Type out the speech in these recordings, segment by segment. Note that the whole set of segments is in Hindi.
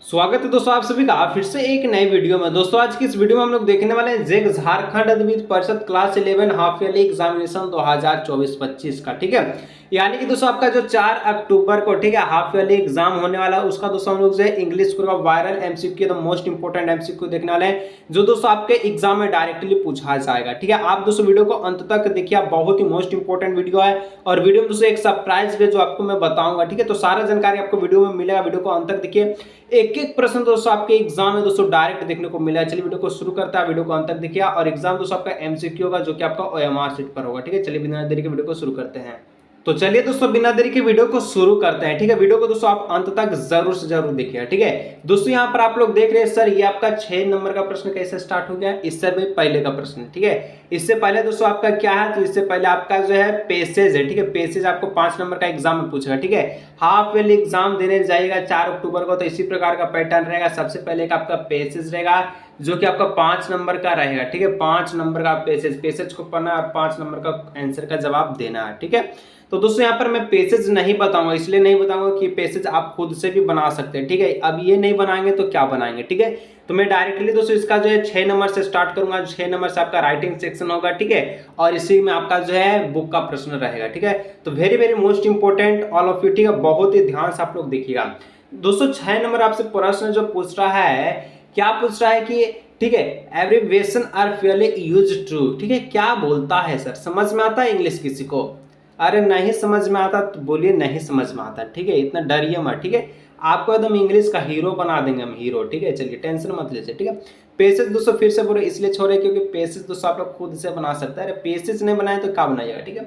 स्वागत है दोस्तों आप सभी का फिर से एक नई वीडियो में। दोस्तों आज की इस वीडियो में हम लोग देखने वाले हैं जेक झारखंड अधिविद्य परिषद क्लास 11 हाफ ईयरली एग्जामिनेशन 2024-25 का। ठीक है, यानी कि दोस्तों आपका जो 4 अक्टूबर को ठीक है हाफ ईयरली एग्जाम होने वाला है, उसका दोस्तों हम लोग जो है इंग्लिश का viral MCQ the most important MCQ देखने वाले हैं, जो दोस्तों आपके एग्जाम में डायरेक्टली पूछा जाएगा। ठीक है, आप दोस्तों वीडियो को अंत तक देखिए, बहुत ही मोस्ट इंपोर्टेंट वीडियो है और वीडियो में दोस्तों एक सरप्राइज भी जो आपको मैं बताऊंगा। ठीक है, तो सारा जानकारी आपको वीडियो में मिलेगा, वीडियो को अंत तक देखिए। एक एक प्रश्न दोस्तों आपके एग्जाम में दोस्तों डायरेक्ट देखने को मिला है। चलिए वीडियो को शुरू करता है, वीडियो को अंत तक देखिए और एग्जाम दोस्तों आपका एमसीक्यू होगा जो कि आपका ओएमआर सीट पर होगा। ठीक है, चलिए बिना देरी के वीडियो को शुरू करते हैं। तो चलिए दोस्तों बिना देरी के वीडियो को शुरू करते हैं। ठीक है, वीडियो को दोस्तों आप अंत तक जरूर से जरूर देखिए। ठीक है दोस्तों, यहाँ पर आप लोग देख रहे हैं सर ये आपका 6 नंबर का प्रश्न कैसे स्टार्ट हो गया, इससे भी पहले का प्रश्न। ठीक है, इससे पहले दोस्तों आपका क्या है, तो इससे पहले आपका जो है पेसेज है। ठीक है, पेसेज आपको 5 नंबर का एग्जाम में पूछेगा। ठीक है, हाफ ईयरली एग्जाम देने जाएगा 4 अक्टूबर को, तो इसी प्रकार का पैटर्न रहेगा। सबसे पहले का आपका पेसेज रहेगा जो कि आपका 5 नंबर का रहेगा। ठीक है, 5 नंबर का पेसेज को पढ़ना और 5 नंबर का आंसर का जवाब देना है। ठीक है, तो दोस्तों यहाँ पर मैं पेसेज नहीं बताऊंगा, इसलिए नहीं बताऊंगा कि पेसेज आप खुद से भी बना सकते हैं। ठीक है, अब ये नहीं बनाएंगे तो क्या बनाएंगे। ठीक है, तो मैं डायरेक्टली दोस्तों इसका जो है 6 नंबर से स्टार्ट करूंगा। 6 नंबर से आपका राइटिंग सेक्शन होगा। ठीक है, और इसी में आपका जो है बुक का प्रश्न रहेगा। ठीक है, तो very very most important all of you. ठीक है, बहुत ही ध्यान से आप लोग देखिएगा। दोस्तों 6 नंबर आपसे प्रश्न जो पूछ रहा है, क्या पूछ रहा है कि ठीक है abbreviation are fairly used to. ठीक है, क्या बोलता है सर, समझ में आता है इंग्लिश किसी को? अरे नहीं समझ में आता तो बोलिए नहीं समझ में आता। ठीक है, इतना डरिए मत। ठीक है, आपको एकदम इंग्लिश का हीरो बना देंगे हम, हीरो। ठीक है, चलिए टेंशन मत लीजिए। ठीक है, पेसेज दोस्तों फिर से बोले इसलिए छोड़े क्योंकि पेसेज दोस्तों आप लोग खुद से बना सकते हैं। अरे पेसेज नहीं बनाए तो क्या बनाइएगा। ठीक है,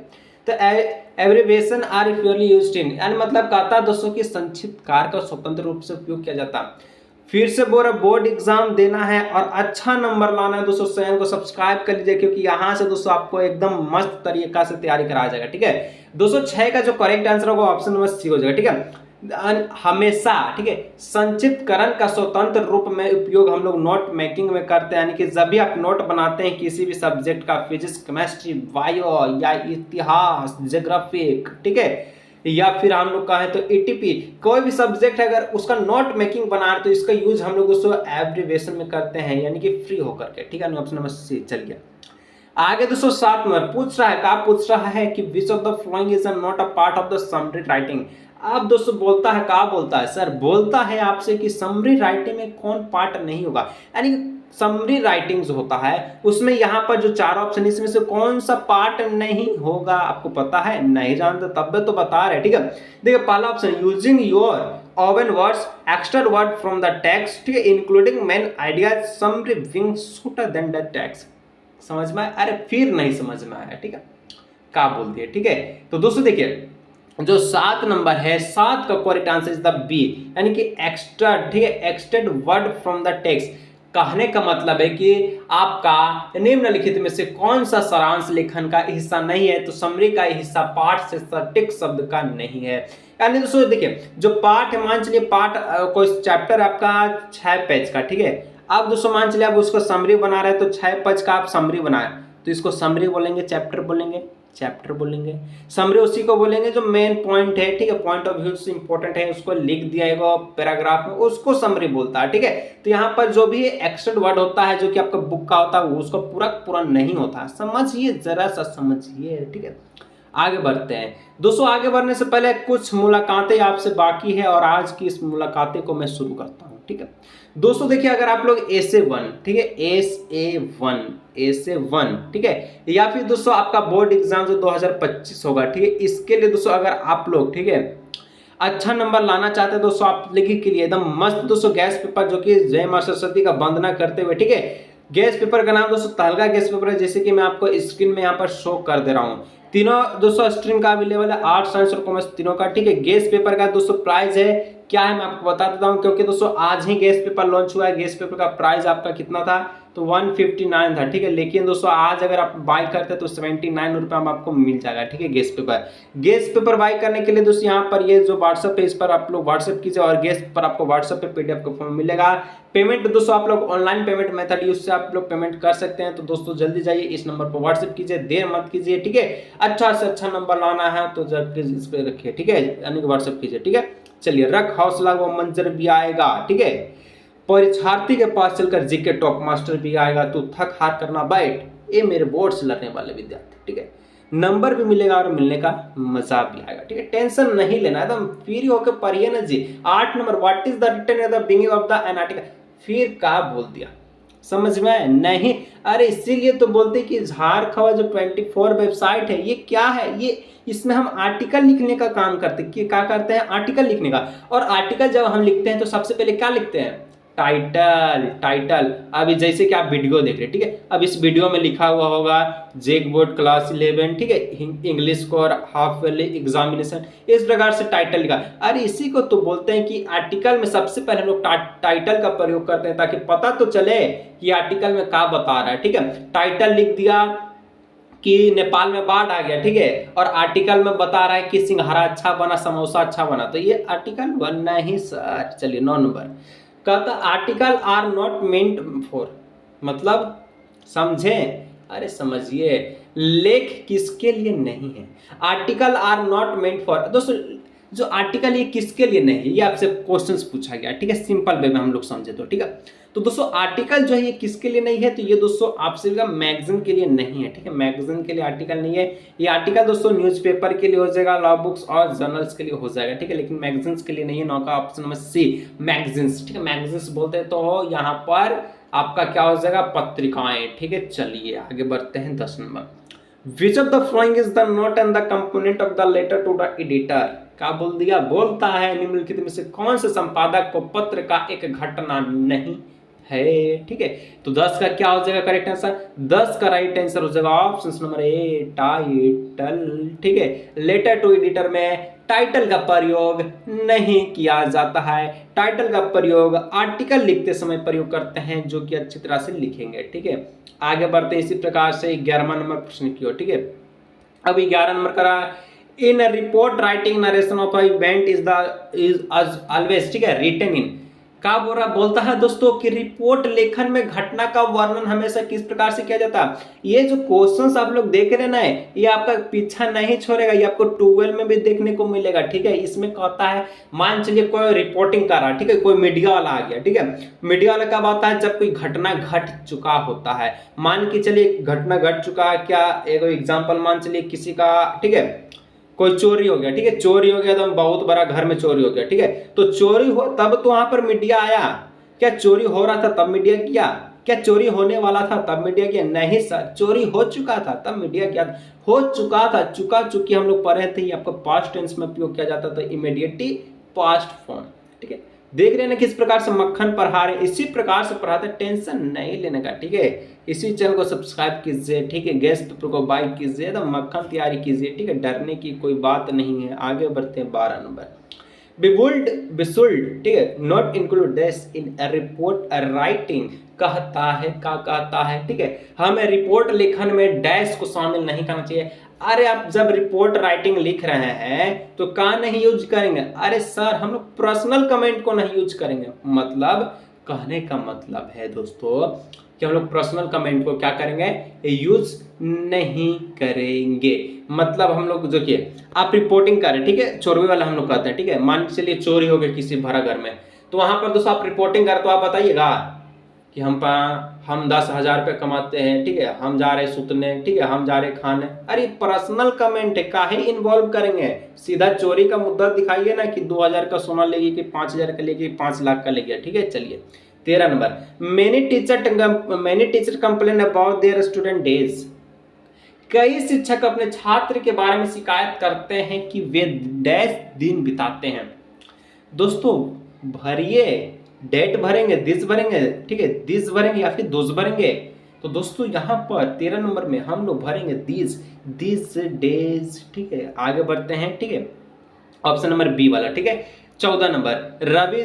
तो abbreviation are purely used in, यानी मतलब कहता है दोस्तों कि संक्षिप्त कार का स्वतंत्र रूप से उपयोग किया जाता है। फिर से बोल रहा बोर्ड एग्जाम देना है और अच्छा नंबर लाना है दोस्तों, चैनल को सब्सक्राइब कर लीजिए क्योंकि यहाँ से दोस्तों आपको एकदम मस्त तरीका से तैयारी कराया जाएगा। ठीक है दोस्तों, 6 का जो करेक्ट आंसर होगा ऑप्शन नंबर सी हो जाएगा। ठीक है, हमेशा ठीक है संक्षिप्तकरण का स्वतंत्र रूप में उपयोग हम लोग नोट मेकिंग में करते हैं, यानी कि जब भी आप नोट बनाते हैं किसी भी सब्जेक्ट का, फिजिक्स, केमिस्ट्री, बायो या इतिहास, ज्योग्राफी, ठीक है, या फिर हम लोग कहें तो एटीपी, कोई भी सब्जेक्ट है अगर उसका नोट मेकिंग बना रहे तो इसका यूज हम लोग दोस्तों एब्रिविएशन में करते हैं, यानी कि फ्री होकर के। ठीक है, ऑप्शन नंबर सी। चलिए आगे दोस्तों 7 नंबर पूछ रहा है, क्या पूछ रहा है कि विच of the following is not a part of the summary writing. आप दोस्तों बोलता है, क्या बोलता है सर, बोलता है आपसे कि समरी राइटिंग में कौन पार्ट नहीं होगा, यानी समरी राइटिंग जो होता है उसमें यहाँ पर जो 4 ऑप्शन इसमें से कौन सा पार्ट नहीं होगा, आपको पता है? नहीं जानते तब तो बता रहे। ठीक है, देखिए पहला option using your oven words extra word from the text, ठीक है, including main ideas summary wing shorter than the text. समझ में? अरे फिर नहीं समझ में आया। ठीक है, क्या बोल दिया। ठीक है, तो दोस्तों देखिए जो 7 नंबर है, 7 का correct answer is the B, यानी कि एक्स्ट्रा, ठीक है, extend word from the text. कहने का मतलब है कि आपका निम्नलिखित में से कौन सा सारांश लेखन का हिस्सा नहीं है, तो समरी का हिस्सा पाठ से सटीक शब्द का नहीं है। यानी दोस्तों देखिए जो पाठ है, मान चलिए पाठ कोई चैप्टर आपका 6 पेज का, ठीक है, अब दोस्तों मान चलिए आप उसको समरी बना रहे हैं तो 6 पेज का आप समरी बनाए तो इसको समरी बोलेंगे, चैप्टर बोलेंगे, चैप्टर बोलेंगे। समरी उसी को बोलेंगे जो मेन पॉइंट है, ठीक है, पॉइंट ऑफ व्यू से इंपॉर्टेंट है, उसको लिख दिया है पैराग्राफ में, उसको समरी बोलता है। ठीक है, तो यहाँ पर जो भी एक्स्ट्रा वर्ड होता है जो कि आपका बुक का होता है वो उसको पूरा पूरा नहीं होता। समझिए, जरा सा समझिए। ठीक है, आगे बढ़ते हैं दोस्तों। आगे बढ़ने से पहले कुछ मुलाकातें आपसे बाकी है और आज की इस मुलाकातें को मैं शुरू करता हूँ। ठीक है दोस्तों, देखिए अगर आप लोग SA1, ठीक है, SA1, ठीक है, या फिर दोस्तों आपका बोर्ड एग्जाम जो 2025 होगा, ठीक है, इसके लिए दोस्तों अगर आप लोग, ठीक है, अच्छा नंबर लाना चाहते हैं दोस्तों, आप लिखिए के लिए एकदम मस्त दोस्तों गैस पेपर जो कि जय मां सरस्वती का वंदना करते हुए, ठीक है, गैस पेपर का नाम दोस्तों तहलका गैस पेपर है, जैसे कि मैं आपको स्क्रीन में यहाँ पर शो कर दे रहा हूँ। तीनों दोस्तों स्ट्रीम का अवेलेबल है, आर्ट, साइंस और कॉमर्स तीनों का। ठीक है, गैस पेपर का दोस्तों प्राइस है क्या है मैं आपको बता देता हूँ, क्योंकि दोस्तों आज ही गैस पेपर लॉन्च हुआ है। गैस पेपर का प्राइस आपका कितना था, तो 159 था। ठीक है, लेकिन दोस्तों आज अगर आप बाय करते हैं तो 79 रुपये में आपको मिल जाएगा। ठीक है, गैस पेपर बाय करने के लिए दोस्तों यहाँ पर ये जो व्हाट्सएप है इस पर आप लोग व्हाट्सएप कीजिए और गैस पर आपको व्हाट्सएप पे PDF का फॉर्म मिलेगा। पेमेंट दोस्तों आप लोग ऑनलाइन पेमेंट मेथड यूज से आप लोग पेमेंट कर सकते हैं, तो दोस्तों जल्दी जाइए इस नंबर पर व्हाट्सएप कीजिए, देर मत कीजिए। ठीक है, अच्छा से अच्छा नंबर लाना है तो जल्दी इस पर रखिए। ठीक है, यानी कि व्हाट्सएप कीजिए। ठीक है, चलिए, रख हौसला वो मंजर भी आएगा, ठीक है। परीक्षार्थी के पास चलकर जीके टॉप मास्टर भी आएगा, तू थक हार करना बैठ, ये मेरे बोर्ड से लड़ने वाले विद्यार्थी, ठीक है। नंबर भी मिलेगा और मिलने का मजा भी आएगा, ठीक है। टेंशन नहीं लेना, एकदम फ्री होकर पढ़िए ना जी। 8 नंबर, what is the written at the beginning of the an article, फिर क्या बोल दिया, समझ में आया नहीं? अरे इसीलिए तो बोलते कि झारखंड जो 24 वेबसाइट है, ये क्या है, ये इसमें हम आर्टिकल लिखने का काम करते हैं। क्या करते हैं? आर्टिकल लिखने का। और आर्टिकल जब हम लिखते हैं तो सबसे पहले क्या लिखते हैं? टाइटल। अभी जैसे कि आप वीडियो देख रहे हैं, ठीक है, अब इस वीडियो में लिखा हुआ होगा जेक बोर्ड क्लास 11, ठीक है, English core half yearly examination, इस प्रकार से टाइटल लिखा। अरे इसी को तो बोलते हैं कि आर्टिकल में सबसे पहले हम लोग टाइटल का प्रयोग करते हैं, ताकि पता तो चले कि आर्टिकल में क्या बता रहा है, ठीक है। टाइटल लिख दिया कि नेपाल में बाढ़ आ गया, ठीक है, और आर्टिकल में बता रहा है कि सिंघारा अच्छा बना, समोसा अच्छा बना, तो ये आर्टिकल बनना ही सर। चलिए 9 नंबर, कहता article are not meant for, मतलब समझें, अरे समझिए, लेख किसके लिए नहीं है? Article are not meant for, दोस्तों जो आर्टिकल ये किसके लिए नहीं है, ये आपसे क्वेश्चंस पूछा गया, ठीक है, सिंपल वे में हम लोग समझे तो, ठीक है। तो दोस्तों आर्टिकल जो है ये किसके लिए नहीं है? तो ये दोस्तों आपसे मैगजीन के लिए नहीं है, ठीक है, मैगजीन के लिए आर्टिकल नहीं है। ये आर्टिकल दोस्तों न्यूज़पेपर के लिए हो जाएगा, लॉ बुक्स और जर्नल्स के लिए हो जाएगा, ठीक है, लेकिन मैगजीन्स के लिए नहीं है। 9 का ऑप्शन नंबर सी, मैगजीन्स, ठीक है। मैगजीन्स बोलते हैं तो यहाँ पर आपका क्या हो जाएगा? पत्रिकाएं, ठीक है। चलिए आगे बढ़ते हैं 10 नंबर, which of the following is the note and the component of the letter to the editor, क्या बोल दिया? बोलता है निम्नलिखित में से कौन से संपादक को पत्र का एक घटना नहीं है, ठीक है। तो 10 का क्या हो जाएगा करेक्ट आंसर? 10 का राइट आंसर हो जाएगा ऑप्शन नंबर ए, टाइटल, ठीक है। लेटर टू एडिटर में टाइटल का प्रयोग नहीं किया जाता है। टाइटल का प्रयोग आर्टिकल लिखते समय प्रयोग करते हैं, जो कि अच्छी तरह से लिखेंगे, ठीक है। आगे बढ़ते इसी प्रकार से 11वां नंबर प्रश्न की ओर, ठीक है। अब 11 नंबर करा, in report writing narration of event is always, ठीक है, रिटन इन, क्या बोल रहा? बोलता है दोस्तों कि रिपोर्ट लेखन में घटना का वर्णन हमेशा किस प्रकार से किया जाता है? ये जो क्वेश्चंस आप लोग देख रहे ना, ये आपका पीछा नहीं छोड़ेगा, ये आपको 12 में भी देखने को मिलेगा, ठीक है। इसमें कहता है, मान चलिए कोई रिपोर्टिंग कर रहा है, ठीक है, कोई मीडिया वाला आ गया, ठीक है। मीडिया वाला कब आता है? जब कोई घटना घट चुका होता है। मान के चलिए घटना घट चुका है, क्या एक एग्जाम्पल मान चलिए किसी का, ठीक है, कोई चोरी हो गया, ठीक है, चोरी हो गया, तो बहुत बड़ा घर में चोरी हो गया, ठीक है। तो चोरी हो तब तो वहां पर मीडिया आया, क्या चोरी हो रहा था तब मीडिया किया? क्या चोरी होने वाला था तब मीडिया किया? नहीं सर, चोरी हो चुका था तब मीडिया किया। हो चुका था, चुका चुकी हम लोग पढ़े थे, आपको पास्ट टेंस में उपयोग किया जाता था, इमीडिएटली पास्ट फॉर्म, ठीक है। देख रहे हैं ना किस प्रकार से मक्खन पढ़ा रहे, इसी प्रकार से पढ़ाते, टेंशन नहीं लेने का, ठीक है। इसी चैनल को सब्सक्राइब कीजिए, ठीक है, गैस पेपर को बाय कीजिए, तो मक्खन तैयारी कीजिए, ठीक है, डरने की कोई बात नहीं है। आगे बढ़ते हैं 12 नंबर, बिसुल्ड, ठीक है, not include this in a report writing, कहता है, क्या कहता है, ठीक है, हमें रिपोर्ट लेखन में डैश को शामिल नहीं करना चाहिए। अरे आप जब रिपोर्ट राइटिंग लिख रहे हैं तो क्या नहीं यूज करेंगे? अरे सर हम लोग पर्सनल कमेंट को नहीं यूज करेंगे, मतलब कहने का मतलब है दोस्तों कि हम लोग पर्सनल कमेंट को क्या करेंगे? यूज नहीं करेंगे। मतलब हम लोग जो कि आप रिपोर्टिंग कर रहे हैं, ठीक है, चोरी वाला हम लोग कहते हैं, ठीक है, मान के चलिए चोरी हो गई किसी भरा घर में, तो वहां पर दोस्तों आप रिपोर्टिंग कर, तो आप बताइएगा कि हम 10,000 रुपये कमाते हैं, ठीक है, हम जा रहे सुतने, ठीक है, हम जा रहे खाने। अरे पर्सनल कमेंट है, काहे इन्वॉल्व करेंगे? सीधा चोरी का मुद्दा दिखाइए ना कि 2,000 का सोना लेगी कि 5,000 का लेगी, 5 लाख का ले गया, ठीक है। चलिए 13 number, many teacher complain about their student days, कई शिक्षक अपने छात्र के बारे में शिकायत करते हैं कि वे डैश दिन बिताते हैं। दोस्तों भरिए, डेट भरेंगे, दिस भरेंगे, ठीक है, दिस भरेंगे या फिर दोस भरेंगे? तो दोस्तों यहाँ पर 13 नंबर में हम लोग भरेंगे दिस डेज, ठीक है। आगे बढ़ते हैं, ठीक है, ऑप्शन नंबर बी वाला, ठीक है। 14 नंबर, Ravi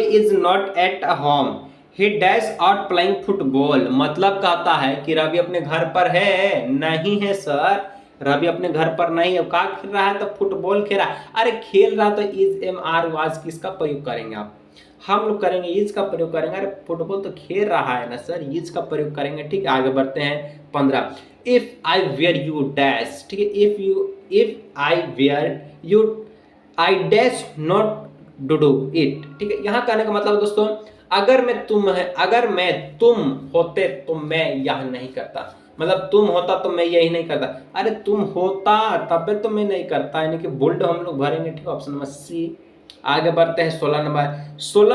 is not at home, he dash out playing football, मतलब कहता है कि रवि अपने घर पर है? नहीं है सर, रवि अपने घर पर नहीं है, क्या खेल रहा है? तो फुटबॉल खेल रहा है। अरे खेल रहा तो इज एम आर वाज किसका प्रयोग करेंगे आप? हम लोग करेंगे इज का प्रयोग करेंगे। अरे फुटबॉल तो खेल रहा है ना सर, इज का प्रयोग करेंगे, ठीक है। आगे बढ़ते हैं 15, if I were you dash, ठीक है, if I were you I dash not do it. ठीक है, यहाँ कहने का मतलब दोस्तों, अगर मैं तुम होते तो मैं यह नहीं करता, मतलब तुम होता तो मैं यही नहीं करता। अरे तुम होता तब तो मैं नहीं करता, यानी कि बोल्ड हम लोग भरेंगे। ठीक है, ऑप्शन नंबर सी। आगे बढ़ते हैं 16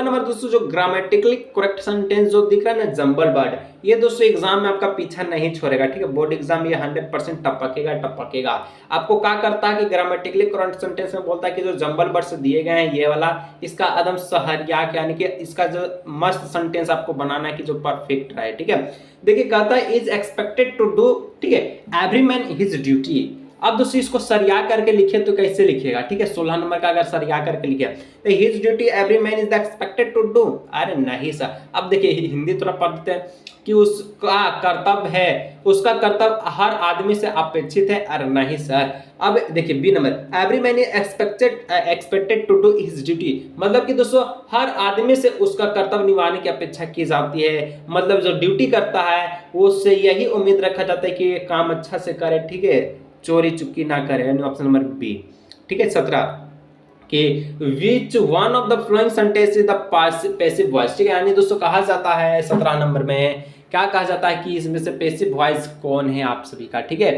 नंबर दोस्तों, जो ग्रामेटिकली करेक्ट सेंटेंस जो दिख रहा है ना, जंबल वर्ड, ये दोस्तों एग्जाम में आपका पीछा नहीं छोड़ेगा। ठीक है, बोर्ड एग्जाम ये 100% टपकेगा। आपको क्या करता है कि ग्रामेटिकली करेक्ट सेंटेंस में बोलता है कि जो जंबल वर्ड से दिए गए हैं ये वाला, इसका एकदम सहरिया यानी कि इसका जो मस्त सेंटेंस आपको बनाना है कि जो परफेक्ट रहे। ठीक है, देखिए कहता है इज एक्सपेक्टेड टू डू, ठीक है, एवरी मैन हिज ड्यूटी। अब दोस्तों इसको सरिया करके लिखे तो कैसे लिखेगा? ठीक है, 16 नंबर का अगर सरिया करके लिखे तो his duty every man is expected to do. अरे नहीं सर, अब देखिए हिंदी थोड़ा पढ़ते हैं कि उसका कर्तव्य है, उसका कर्तव्य हर आदमी से अपेक्षित है। अरे नहीं सर, अब देखिए बी नंबर, every man is expected to do his duty, मतलब कि दोस्तों हर आदमी से उसका कर्तव्य निभाने की अपेक्षा की जाती है, मतलब जो ड्यूटी करता है वो उससे यही उम्मीद रखा जाता है कि ये काम अच्छा से करे। ठीक है, चोरी चुकी ना करे, यानी ऑप्शन नंबर बी। ठीक है, 17 कि which one of the flowing sentence is the passive voice. ठीक है, यानी दोस्तों कहा जाता है 17 नंबर में क्या कहा जाता है कि इसमें से पैसिव वॉइस कौन है आप सभी का। ठीक है,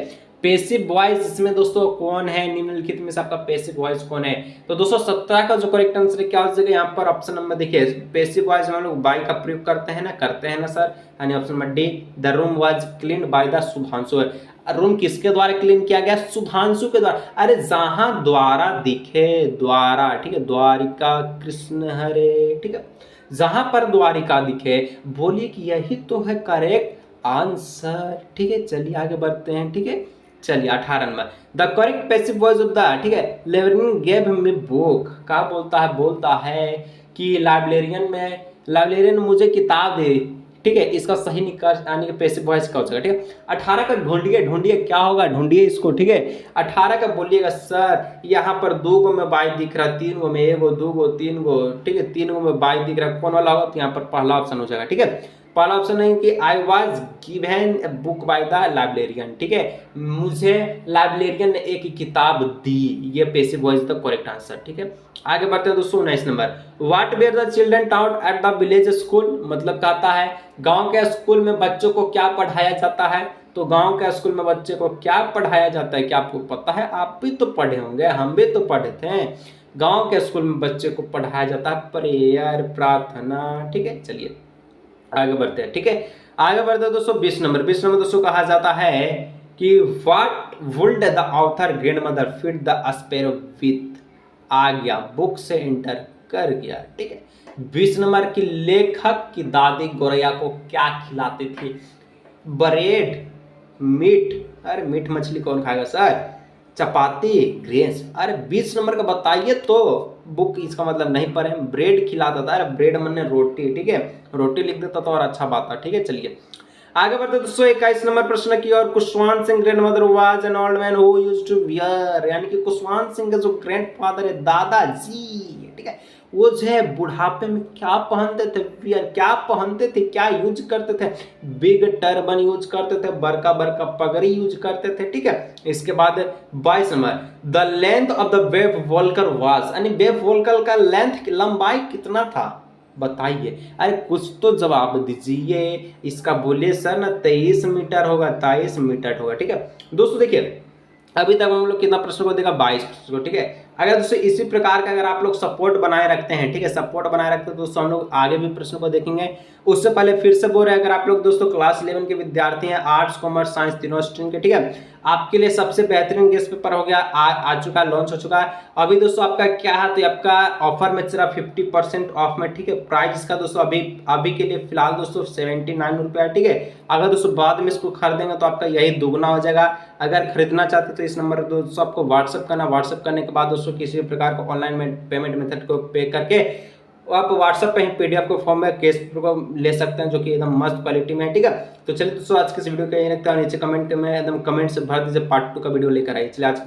पैसिव वॉइस इसमें दोस्तों कौन है, निम्नलिखित में से आपका पैसिव वॉइस कौन है? तो दोस्तों 17 का जो करेक्ट आंसर है क्या हो जाएगा यहाँ पर? ऑप्शन नंबर देखिए, पैसिव वॉइस में हम लोग बाय का प्रयोग करते हैं ना सर, यानी option number D, the room was cleaned by the Sudhanshu. Room किसके द्वारा क्लीन किया गया? सुधांशु के द्वारा। अरे जहां द्वारा दिखे, द्वारा, ठीक है, द्वारिका कृष्ण हरे। ठीक है, जहां पर द्वारिका दिखे, बोलिए कि यही तो है करेक्ट आंसर। ठीक है, चलिए आगे बढ़ते हैं। ठीक है, चलिए 18 number, the correct passive voice of the, ठीक है, लाइब्रेरियन गेव मी बुक। क्या बोलता है कि लाइब्रेरियन मुझे किताब दे। ठीक है, इसका सही निकाल यानी कि पैसिव वॉइस का हो जाएगा। ठीक है, 18 का ढूंढिए क्या होगा, ढूंढिए इसको। ठीक है, 18 का बोलिएगा सर यहाँ पर 2 गो में बाई दिख रहा, 3 गो में 1 गो 2 गो 3 गो। ठीक है, 3 गो में बाई दिख रहा, कौन वाला होगा? तो यहाँ पर पहला ऑप्शन हो जाएगा। ठीक है, पहला ऑप्शन है कि I was given a book by the librarian. ठीक है, मुझे लाइब्रेरियन ने एक किताब दी, ये passive voice the correct answer. ठीक है, आगे बढ़ते हैं दोस्तों 19 नंबर, what were the children taught at the village school, मतलब कहता है गांव के स्कूल में बच्चों को क्या पढ़ाया जाता है? तो गांव के स्कूल में बच्चे को क्या पढ़ाया जाता है, क्या आपको पता है? आप भी तो पढ़े होंगे, हम भी तो पढ़े थे। गांव के स्कूल में बच्चे को पढ़ाया जाता है प्रेयर, प्रार्थना। ठीक है, चलिए आगे बढ़ते हैं। ठीक है, आगे बढ़ते हैं दोस्तों 20 नंबर दोस्तों कहा जाता है कि what would the author grandmother feed the sparrow with, आ गया बुक से एंटर कर गया। ठीक है, 20 नंबर की लेखक की दादी गौरैया को क्या खिलाती थी? Bread, meet. अरे मीट मछली कौन खाएगा सर? चपाती, ग्रेन्स। अरे 20 नंबर का बताइए तो, बुक इसका मतलब नहीं पढ़े, ब्रेड खिलाता था। अरे ब्रेड मने रोटी। ठीक है, रोटी लिख देता तो और अच्छा बात था। ठीक है, चलिए आगे बढ़ते दोस्तों 21 नंबर प्रश्न की ओर। Kushwant Singh grandmother was an old man who used to wear, यानी कि कुशवंत सिंह का जो ग्रैंडफादर है, दादाजी, ठीक है, वो जो है बुढ़ापे में क्या पहनते थे? वियर, क्या पहनते थे, क्या यूज करते थे? बिग टर्बन यूज करते थे, बड़का पगड़ी यूज करते थे। ठीक है, इसके बाद 22 नंबर, the length of the wave walker was, यानी वेव वोल्कर का लेंथ, लंबाई कितना था बताइए? अरे कुछ तो जवाब दीजिए इसका। बोलिए सर ना 23 मीटर होगा, 23 मीटर होगा। ठीक है दोस्तों, देखिए अभी तक हम लोग कितना प्रश्न को देखा? 22 प्रश्न को। ठीक है, अगर दोस्तों इसी प्रकार का अगर आप लोग सपोर्ट बनाए रखते हैं, ठीक है, सपोर्ट बनाए रखते हैं, दोस्तों हम लोग आगे भी प्रश्न को देखेंगे। उससे पहले फिर से बोल रहे हैं, अगर आप लोग दोस्तों क्लास 11 के विद्यार्थी हैं, आर्ट्स कॉमर्स साइंस तीनों स्ट्रीम के, ठीक है, आपके लिए सबसे बेहतरीन गेस्ट पेपर हो गया, आ चुका है, लॉन्च हो चुका है। अभी दोस्तों आपका क्या है, तो आपका ऑफर में चल रहा 50% ऑफ में। ठीक है, प्राइस इसका दोस्तों अभी के लिए फिलहाल दोस्तों 79 रुपया। ठीक है, अगर दोस्तों बाद में इसको खरीदेंगे तो आपका यही दुगना हो जाएगा। अगर खरीदना चाहते तो इस नंबर पर दोस्तों आपको व्हाट्सअप करना, व्हाट्सअप करने के बाद दोस्तों किसी भी प्रकार का ऑनलाइन में पेमेंट मेथड को पे करके आप व्हाट्सएप पे ही पीडीएफ को फॉर्म में केस को ले सकते हैं, जो कि एकदम मस्त क्वालिटी में है। ठीक है, तो चलिए दोस्तों आज के इस वीडियो का ये रखता है, नीचे कमेंट में एकदम कमेंट से भर दीजिए, पार्ट 2 का वीडियो लेकर आइए। चलिए आज